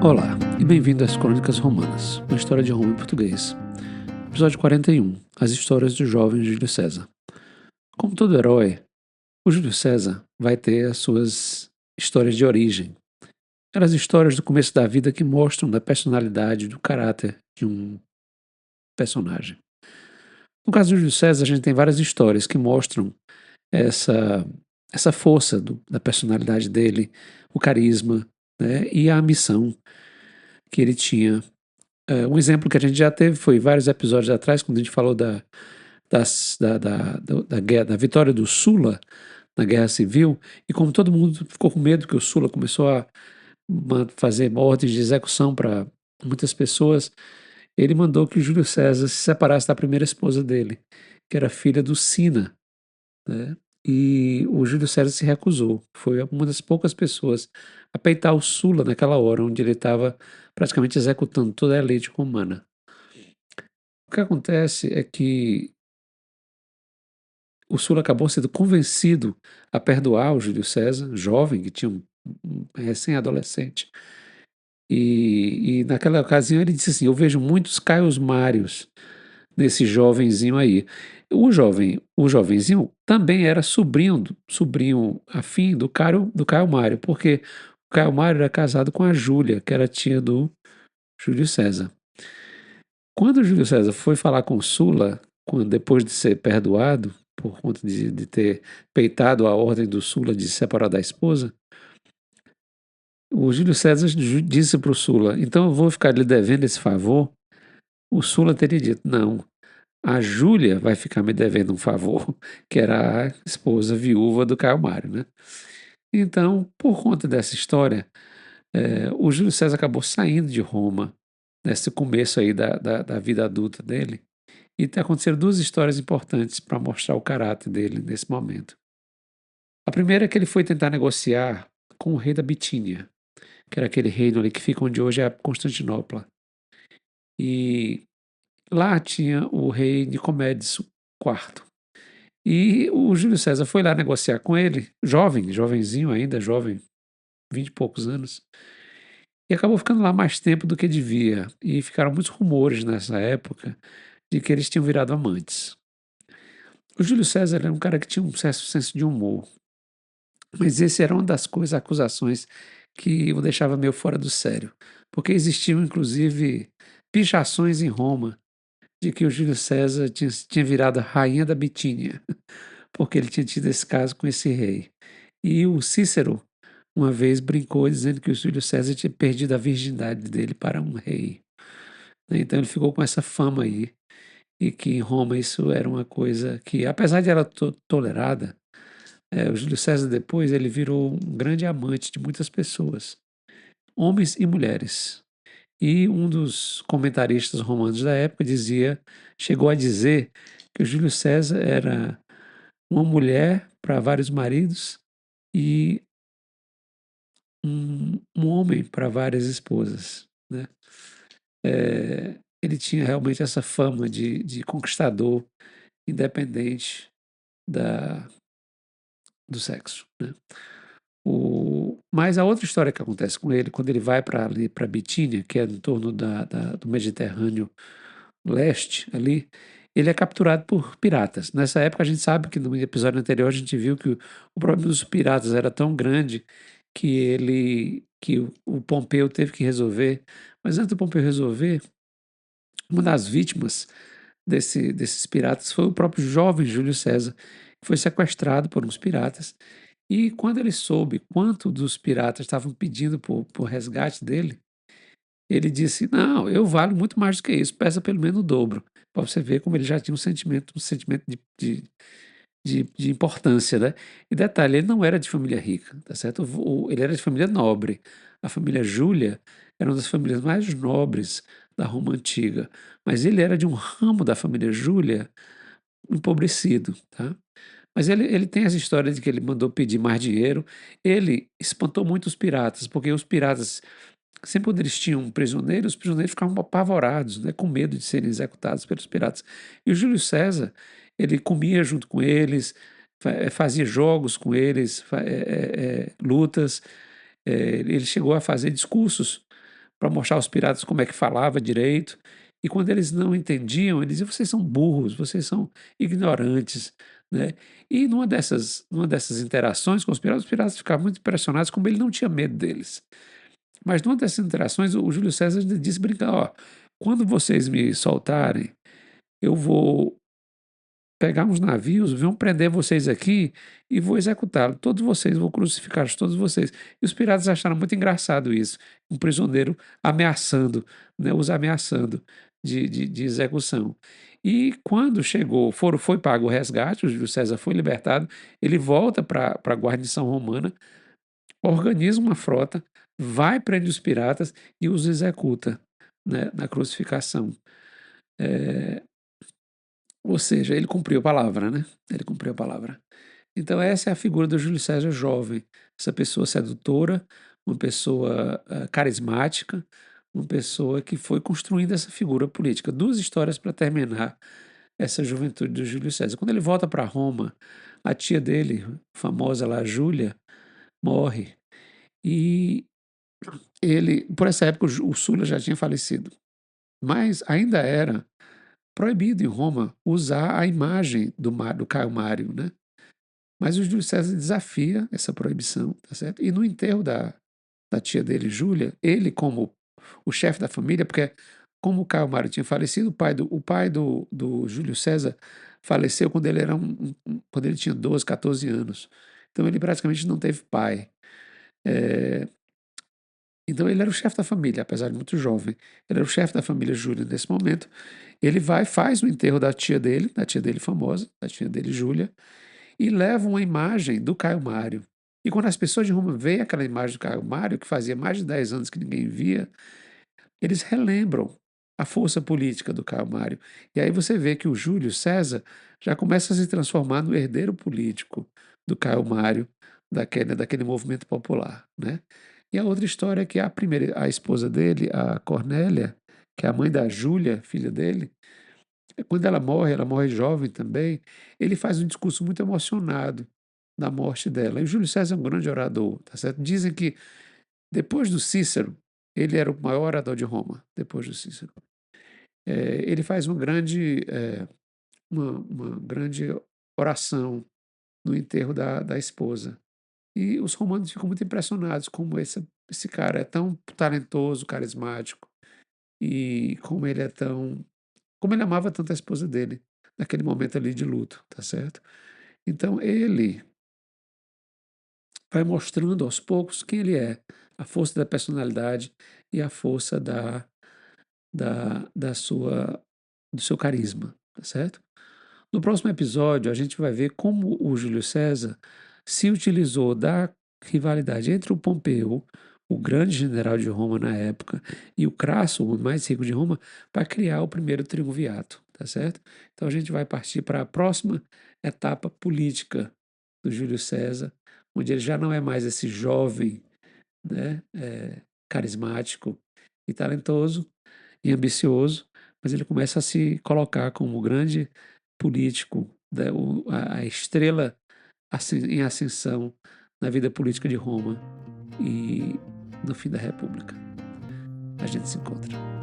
Olá, e bem-vindo às Crônicas Romanas, uma história de Roma em português. Episódio 41, As Histórias do Jovem Júlio César. Como todo herói, o Júlio César vai ter as suas histórias de origem. Aquelas histórias do começo da vida que mostram da personalidade, do caráter de um personagem. No caso do Júlio César, a gente tem várias histórias que mostram essa força da personalidade dele, o carisma, né, e a missão que ele tinha. Um exemplo que a gente já teve foi vários episódios atrás, quando a gente falou da vitória do Sulla na Guerra Civil, e como todo mundo ficou com medo que o Sulla começou a fazer ordens de execução para muitas pessoas, ele mandou que o Júlio César se separasse da primeira esposa dele, que era filha do Sina, né? E o Júlio César se recusou. Foi uma das poucas pessoas a peitar o Sulla naquela hora, onde ele estava praticamente executando toda a elite romana. O que acontece é que o Sulla acabou sendo convencido a perdoar o Júlio César, jovem, que tinha um recém-adolescente. E naquela ocasião ele disse assim: eu vejo muitos Caios Mários nesse jovenzinho aí. O jovenzinho também era sobrinho afim do Caio Mário, porque o Caio Mário era casado com a Júlia, que era tia do Júlio César. Quando o Júlio César foi falar com Sulla, depois de ser perdoado, por conta de ter peitado a ordem do Sulla de se separar da esposa, o Júlio César disse para o Sulla: então eu vou ficar lhe devendo esse favor. O Sulla teria dito: não, a Júlia vai ficar me devendo um favor, que era a esposa viúva do Caio Mário, né? Então, por conta dessa história, o Júlio César acabou saindo de Roma, nesse começo aí da vida adulta dele, e aconteceram duas histórias importantes para mostrar o caráter dele nesse momento. A primeira é que ele foi tentar negociar com o rei da Bitínia, que era aquele reino ali que fica onde hoje é Constantinopla. E lá tinha o rei Nicomedes IV. E o Júlio César foi lá negociar com ele, jovenzinho ainda, jovem, 20 e poucos anos, e acabou ficando lá mais tempo do que devia. E ficaram muitos rumores nessa época de que eles tinham virado amantes. O Júlio César era um cara que tinha um certo senso de humor, mas esse era uma das acusações que o deixava meio fora do sério, porque existiam inclusive pichações em Roma de que o Júlio César tinha virado a rainha da Bitínia, porque ele tinha tido esse caso com esse rei. E o Cícero uma vez brincou dizendo que o Júlio César tinha perdido a virgindade dele para um rei. Então ele ficou com essa fama aí, e que em Roma isso era uma coisa que, apesar de ela tolerada, o Júlio César depois ele virou um grande amante de muitas pessoas, homens e mulheres. E um dos comentaristas romanos da época chegou a dizer que o Júlio César era uma mulher para vários maridos e um homem para várias esposas, né? Ele tinha realmente essa fama de conquistador, independente da, do sexo, né? Mas a outra história que acontece com ele, quando ele vai para ali para Bitínia, que é em torno do Mediterrâneo leste ali, ele é capturado por piratas. Nessa época a gente sabe que no episódio anterior a gente viu que o problema dos piratas era tão grande que o Pompeu teve que resolver. Mas antes do Pompeu resolver, uma das vítimas desses piratas foi o próprio jovem Júlio César, que foi sequestrado por uns piratas. E quando ele soube quanto dos piratas estavam pedindo por resgate dele, ele disse: não, eu valho muito mais do que isso, peça pelo menos o dobro. Para você ver como ele já tinha um sentimento de importância, né? E detalhe, ele não era de família rica, tá certo? Ele era de família nobre. A família Júlia era uma das famílias mais nobres da Roma antiga, mas ele era de um ramo da família Júlia empobrecido, tá? Mas ele tem essa história de que ele mandou pedir mais dinheiro. Ele espantou muito os piratas, porque os piratas, sempre quando eles tinham prisioneiros, os prisioneiros ficavam apavorados, né, com medo de serem executados pelos piratas. E o Júlio César, ele comia junto com eles, fazia jogos com eles, lutas. Ele chegou a fazer discursos para mostrar aos piratas como é que falava direito. E quando eles não entendiam, ele dizia: "Vocês são burros, vocês são ignorantes", né. E numa dessas interações com os piratas ficavam muito impressionados como ele não tinha medo deles. Mas numa dessas interações o Júlio César ainda disse brincando: "Ó, quando vocês me soltarem, eu vou pegar uns navios, vão prender vocês aqui e vou executá-lo. Todos vocês, vou crucificar todos vocês." E os piratas acharam muito engraçado isso, um prisioneiro ameaçando, né, os ameaçando de execução. E quando foi pago o resgate, o Júlio César foi libertado, ele volta para a guarnição romana, organiza uma frota, vai, prende os piratas e os executa, né, na crucificação. Eh, ou seja, ele cumpriu a palavra, né, ele cumpriu a palavra. Então essa é a figura do Júlio César jovem, essa pessoa sedutora, uma pessoa, carismática, uma pessoa que foi construindo essa figura política. 2 histórias para terminar essa juventude do Júlio César. Quando ele volta para Roma, a tia dele, famosa lá, Júlia, morre e ele por essa época o Sula já tinha falecido, mas ainda era proibido em Roma usar a imagem do Caio Mário, né. Mas o Júlio César desafia essa proibição, tá certo? E no enterro da tia dele, Júlia, ele como o chefe da família, porque como o Caio Mário tinha falecido, o pai do Júlio César faleceu quando ele era quando ele tinha 12, 14 anos. Então ele praticamente não teve pai. Eh, então ele era o chefe da família, apesar de muito jovem. Ele era o chefe da família Júlia nesse momento. Ele vai, faz o enterro da tia dele famosa, da tia dele Júlia, e levam a imagem do Caio Mário. E quando as pessoas de Roma veem aquela imagem do Caio Mário, que fazia mais de 10 anos que ninguém via, eles relembram a força política do Caio Mário. E aí você vê que o Júlio César já começa a se transformar no herdeiro político do Caio Mário, daquele movimento popular, né. E a outra história é que a esposa dele, a Cornélia, que é a mãe da Júlia, filha dele, quando ela morre jovem também, ele faz um discurso muito emocionado da morte dela. E o Júlio César é um grande orador, tá certo? Dizem que depois do Cícero, ele era o maior orador de Roma, depois do Cícero. Ele faz uma grande oração no enterro da esposa. E os romanos ficam muito impressionados como esse cara é tão talentoso, carismático, e como ele amava tanto a esposa dele, naquele momento ali de luto, tá certo? Então ele vai mostrando aos poucos quem ele é, a força da personalidade e a força da sua do seu carisma, tá certo? No próximo episódio, a gente vai ver como o Júlio César se utilizou da rivalidade entre o Pompeu, o grande general de Roma na época, e o Crasso, o mais rico de Roma, para criar o primeiro triunvirato, tá certo? Então a gente vai partir para a próxima etapa política do Júlio César, onde ele já não é mais esse jovem, né, carismático e talentoso e ambicioso, mas ele começa a se colocar como o grande político, a estrela em ascensão na vida política de Roma e no fim da República. A gente se encontra.